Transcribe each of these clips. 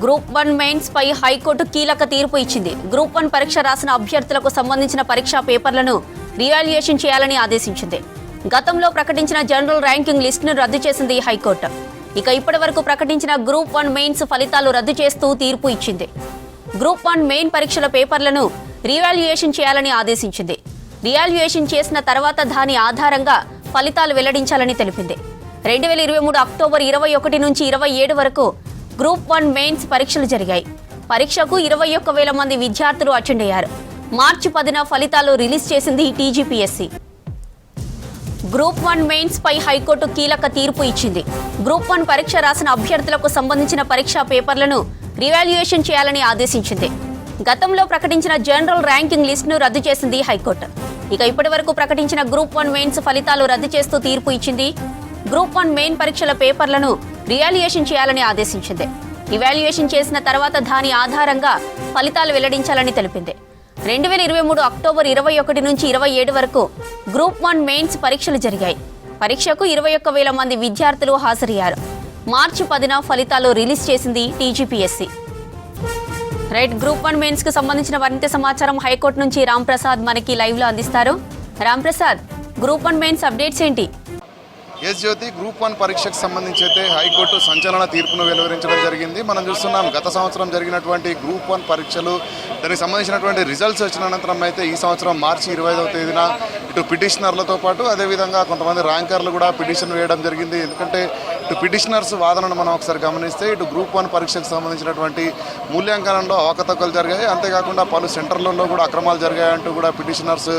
Group 1 mains పై high court కీలక తీర్పు ఇచ్చింది. గ్రూప్ 1 పరీక్ష రాసిన అభ్యర్థులకు సంబంధించిన పరీక్షా పేపర్లను రీవాల్యుయేషన్ చేయాలని ఆదేశించింది. గతంలో ప్రకటించిన జనరల్ ర్యాంకింగ్ లిస్టును రద్దు చేసింది హైకోర్టు. ఇక ఇప్పటివరకు ప్రకటించిన గ్రూప్ 1 మెయిన్స్ ఫలితాలు రద్దు చేస్తూ తీర్పు ఇచ్చింది. గ్రూప్ 1 మెయిన్ పరీక్షల పేపర్లను రీవాల్యుయేషన్ చేయాలని ఆదేశించింది. రీవాల్యుయేషన్ చేసిన తర్వాత దాని ఆధారంగా ఫలితాలు వెల్లడించాలని తెలిపింది. 2023 అక్టోబర్ 21 నుంచి 27 వరకు గ్రూప్ 1 మెయిన్స్ పరీక్షలు జరిగాయి. పరీక్షకు 21,000 మంది విద్యార్థులు అటెండ్ అయ్యారు. మార్చి 10న ఫలితాలు రిలీజ్ చేసింది టీజీపీఎస్సీ. గ్రూప్ 1 మెయిన్స్ పై హైకోర్టు కీలక తీర్పు ఇచ్చింది. గ్రూప్ 1 పరీక్ష రాసిన అభ్యర్థులకు సంబంధించిన పరీక్షా పేపర్లను రీవాల్యుయేషన్ చేయాలని ఆదేశించింది. గతంలో ప్రకటించిన జనరల్ ర్యాంకింగ్ లిస్టును రద్దు చేసింది హైకోర్టు. ఇక ఇప్పటివరకు ప్రకటించిన గ్రూప్ 1 మెయిన్స్ ఫలితాలు రద్దు చేస్తూ తీర్పు ఇచ్చింది. గ్రూప్ 1 మెయిన్ పరీక్షల పేపర్లను రీవాల్యుయేషన్ చేయాలని ఆదేశించింది. రివాల్యుయేషన్ చేసిన తర్వాత దాని ఆధారంగా ఫలితాలు వెల్లడించాలని తెలిపింది. 2023 అక్టోబర్ 21 నుంచి 27 వరకు గ్రూప్ 1 మెయిన్స్ పరీక్షలు జరిగాయి. పరీక్షకు 21,000 మంది విద్యార్థులు హాజరయ్యారు. మార్చి 10న ఫలితాలు రిలీజ్ చేసింది టీజీపీఎస్సీ. రైట్, గ్రూప్ 1 మెయిన్స్ కు సంబంధించిన మరింత సమాచారం హైకోర్టు నుంచి రామ్ ప్రసాద్ మనకి లైవ్ లో అందిస్తారు. Ram Prasad, group 1 mains updates ఏంటి? ఎస్ జ్యోతి, గ్రూప్ 1 పరీక్షకు సంబంధించి అయితే హైకోర్టు సంచలన తీర్పును వెలువరించడం జరిగింది. మనం చూస్తున్నాం గత సంవత్సరం జరిగినటువంటి గ్రూప్ 1 పరీక్షలు దానికి సంబంధించినటువంటి రిజల్ట్స్ వచ్చిన అనంతరం అయితే ఈ సంవత్సరం మార్చి 25వ తేదీన ఇటు పిటిషనర్లతో పాటు అదేవిధంగా కొంతమంది ర్యాంకర్లు కూడా పిటిషన్ వేయడం జరిగింది. ఎందుకంటే ఇటు పిటిషనర్స్ వాదనను మనం ఒకసారి గమనిస్తే ఇటు గ్రూప్ 1 పరీక్షకు సంబంధించినటువంటి మూల్యాంకనంలో అవకతవకలు జరిగాయి, అంతేకాకుండా పలు సెంటర్లలో కూడా అక్రమాలు జరిగాయంటూ కూడా పిటిషనర్స్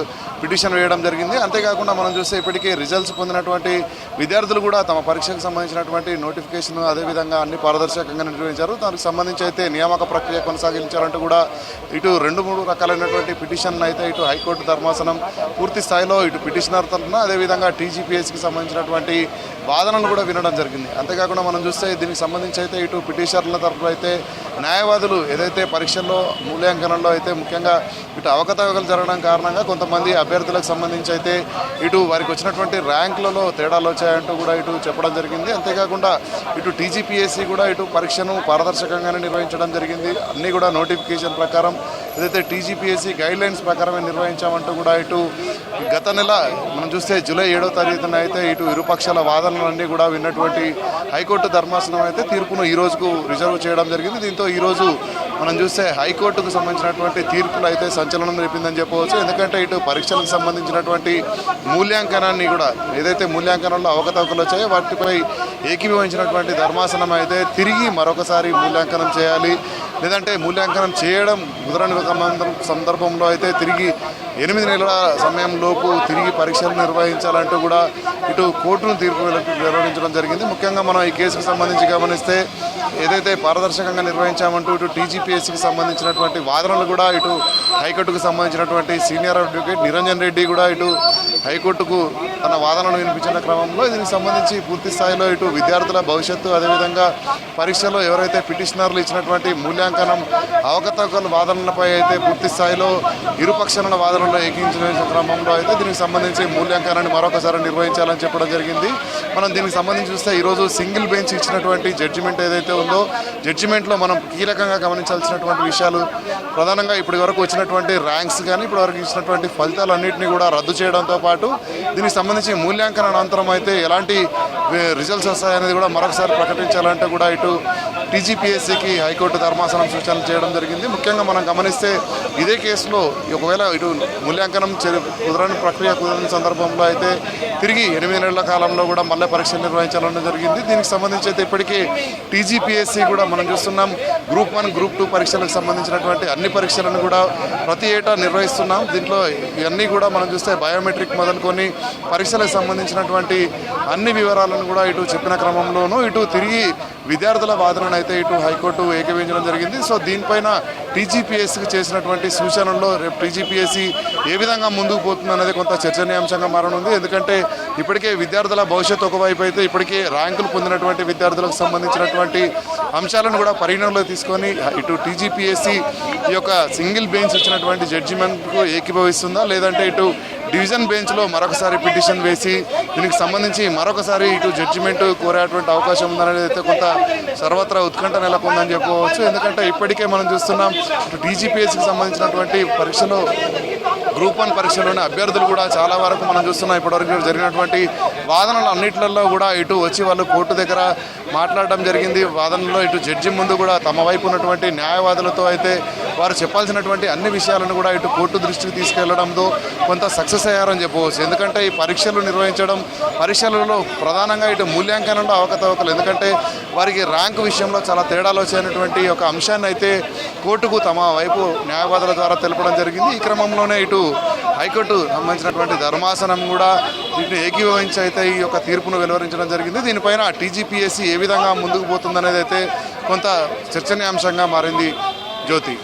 పిటిషన్ వేయడం జరిగింది. అంతేకాకుండా మనం చూస్తే ఇప్పటికే రిజల్ట్స్ పొందినటువంటి విద్యార్థులు కూడా తమ పరీక్షకు సంబంధించినటువంటి నోటిఫికేషన్ అదేవిధంగా అన్ని పారదర్శకంగా నిర్వహించారు. దానికి సంబంధించి అయితే నియామక ప్రక్రియ కొనసాగించాలంటూ కూడా ఇటు 2-3 రకాలైనటువంటి పిటిషన్ అయితే ఇటు హైకోర్టు ధర్మాసనం పూర్తి స్థాయిలో ఇటు పిటిషనర్ తరఫున అదేవిధంగా టీజీపీఎస్సీకి సంబంధించినటువంటి వాదనలు కూడా వినడం జరిగింది. అంతేకాకుండా మనం చూస్తే దీనికి సంబంధించి అయితే ఇటు పిటిషనర్ల తరఫున అయితే న్యాయవాదులు ఏదైతే పరీక్షల్లో మూల్యాంకనంలో అయితే ముఖ్యంగా ఇటు అవకతవకలు జరగడం కారణంగా కొంతమంది అభ్యర్థులకు సంబంధించి అయితే ఇటు వారికి వచ్చినటువంటి ర్యాంకులలో తేడాలు వచ్చాయంటూ కూడా ఇటు చెప్పడం జరిగింది. అంతేకాకుండా ఇటు టీజీపీఎస్సీ కూడా ఇటు పరీక్షను పారదర్శకంగానే నిర్వహించడం జరిగింది. అన్నీ కూడా నోటిఫికేషన్ ప్రకారం ఏదైతే టీజీపీఎస్సీ గైడ్లైన్స్ ప్రకారమే నిర్వహించామంటూ కూడా ఇటు గత నెల మనం చూస్తే జూలై 7వ తారీఖున అయితే ఇటు ఇరుపక్షాల వాదనలన్నీ కూడా విన్నటువంటి హైకోర్టు ధర్మాసనం అయితే తీర్పును ఈ రోజుకు రిజర్వ్ చేయడం జరిగింది. దీంతో ఈరోజు మనం చూస్తే హైకోర్టుకు సంబంధించినటువంటి తీర్పులు అయితే సంచలనం రేపిందని చెప్పవచ్చు. ఎందుకంటే ఇటు పరీక్షలకు సంబంధించినటువంటి మూల్యాంకనాన్ని కూడా ఏదైతే మూల్యాంకనంలో అవకతవకలు వచ్చాయో వాటిపై ఏకీభవించినటువంటి ధర్మాసనం అయితే తిరిగి మరొకసారి మూల్యాంకనం చేయాలి, లేదంటే మూల్యాంకనం చేయడం కుదరని సందర్భంలో అయితే తిరిగి 8 నెలల సమయంలోపు తిరిగి పరీక్షలు నిర్వహించాలంటూ కూడా ఇటు కోర్టును తీర్పు వెల్లడించడం జరిగింది. ముఖ్యంగా మనం ఈ కేసుకు సంబంధించి గమనిస్తే ఏదైతే పారదర్శకంగా నిర్వహించామంటూ ఇటు టీజీపీఎస్సీకి సంబంధించినటువంటి వాదనలు కూడా ఇటు హైకోర్టుకు సంబంధించినటువంటి సీనియర్ అడ్వకేట్ నిరంజన్ రెడ్డి కూడా ఇటు హైకోర్టుకు తన వాదనను వినిపించిన క్రమంలో దీనికి సంబంధించి పూర్తి స్థాయిలో ఇటు విద్యార్థుల భవిష్యత్తు అదేవిధంగా పరీక్షలో ఎవరైతే పిటిషనర్లు ఇచ్చినటువంటి మూల్యాంకనం అవకతవకల వాదనలపై అయితే పూర్తి స్థాయిలో ఇరుపక్షాల వాదనలో ఏకీకరించిన క్రమంలో అయితే దీనికి సంబంధించి మూల్యాంకనాన్ని మరొకసారి నిర్వహించాలని చెప్పడం జరిగింది. మనం దీనికి సంబంధించి చూస్తే ఈరోజు సింగిల్ బెంచ్ ఇచ్చినటువంటి జడ్జిమెంట్ ఏదైతే ఉందో జడ్జిమెంట్లో మనం కీలకంగా గమనించాల్సినటువంటి విషయాలు ప్రధానంగా ఇప్పటి వరకు వచ్చినటువంటి ర్యాంక్స్ కానీ ఇప్పటి వరకు ఇచ్చినటువంటి ఫలితాలన్నింటినీ కూడా రద్దు చేయడంతో పాటు దీనికి సంబంధించి మూల్యాంకన అనంతరం అయితే ఎలాంటి రిజల్ట్స్ వస్తాయనేది కూడా మరొకసారి ప్రకటించాలంటే కూడా ఇటు టీజీపీఎస్సీకి హైకోర్టు ధర్మాసనం సూచనలు చేయడం జరిగింది. ముఖ్యంగా మనం గమనిస్తే ఇదే కేసులో ఒకవేళ ఇటు మూల్యాంకనం కుదరని ప్రక్రియ కుదరని సందర్భంలో అయితే తిరిగి 8 నెలల కాలంలో కూడా మళ్ళీ పరీక్షలు నిర్వహించాలని జరిగింది. దీనికి సంబంధించి అయితే ఇప్పటికీ టీజీపీఎస్సీ కూడా మనం చూస్తున్నాం గ్రూప్ 1 గ్రూప్ 2 పరీక్షలకు సంబంధించినటువంటి అన్ని పరీక్షలను కూడా ప్రతి ఏటా నిర్వహిస్తున్నాం. దీంట్లో ఇవన్నీ కూడా మనం చూస్తే బయోమెట్రిక్ మొదలుకొని పరీక్షలకు సంబంధించినటువంటి అన్ని వివరాలను కూడా ఇటు చెప్పిన క్రమంలోనూ ఇటు తిరిగి విద్యార్థుల వాదనను అయితే ఇటు హైకోర్టు ఏకీభవించడం జరిగింది. సో దీనిపైన టీజీపీఎస్సీకి చేసినటువంటి సూచనల్లో రేపు టీజీపీఎస్సీ ఏ విధంగా ముందుకు పోతుంది అనేది కొంత చర్చనీయాంశంగా మారనుంది. ఎందుకంటే ఇప్పటికే విద్యార్థుల భవిష్యత్తు ఒకవైపు అయితే ఇప్పటికే ర్యాంకులు పొందినటువంటి విద్యార్థులకు సంబంధించినటువంటి అంశాలను కూడా పరిగణనలో తీసుకొని ఇటు టీజీపీఎస్సీ ఈ యొక్క సింగిల్ బెంచ్ ఇచ్చినటువంటి జడ్జిమెంట్కు ఏకీభవిస్తుందా లేదంటే ఇటు డివిజన్ బెంచ్లో మరొకసారి పిటిషన్ వేసి దీనికి సంబంధించి మరొకసారి ఇటు జడ్జిమెంట్ కోరేటువంటి అవకాశం ఉందనేది అయితే కొంత సర్వత్రా ఉత్కంఠ నెలకొందని చెప్పుకోవచ్చు. ఎందుకంటే ఇప్పటికే మనం చూస్తున్నాం ఇటు టీజీపీఎస్సికి సంబంధించినటువంటి పరీక్షలో గ్రూప్ 1 పరీక్షలోని అభ్యర్థులు కూడా చాలా వరకు మనం చూస్తున్నాం ఇప్పటివరకు జరిగినటువంటి వాదనలు అన్నిట్లలో కూడా ఇటు వచ్చి వాళ్ళు కోర్టు దగ్గర మాట్లాడడం జరిగింది. వాదనలో ఇటు జడ్జి ముందు కూడా తమ వైపు ఉన్నటువంటి న్యాయవాదులతో అయితే వారు చెప్పాల్సినటువంటి అన్ని విషయాలను కూడా ఇటు కోర్టు దృష్టికి తీసుకెళ్లడంతో కొంత సక్సెస్ అయ్యారని చెప్పవచ్చు. ఎందుకంటే ఈ పరీక్షలు నిర్వహించడం, పరీక్షలలో ప్రధానంగా ఇటు మూల్యాంకనంలో అవకతవకలు, ఎందుకంటే వారికి ర్యాంకు విషయంలో చాలా తేడాలు వచ్చేటువంటి ఒక అంశాన్ని అయితే కోర్టుకు తమ వైపు న్యాయవాదుల ద్వారా తెలపడం జరిగింది. ఈ క్రమంలోనే ఇటు హైకోర్టు సంబంధించినటువంటి ధర్మాసనం కూడా వీటిని ఏకీభవించి అయితే ఈ యొక్క తీర్పును వెలువరించడం జరిగింది. దీనిపైన టీజీపీఎస్సీ ఏ విధంగా ముందుకు పోతుందనేది అయితే కొంత చర్చనీయాంశంగా మారింది. జ్యోతి.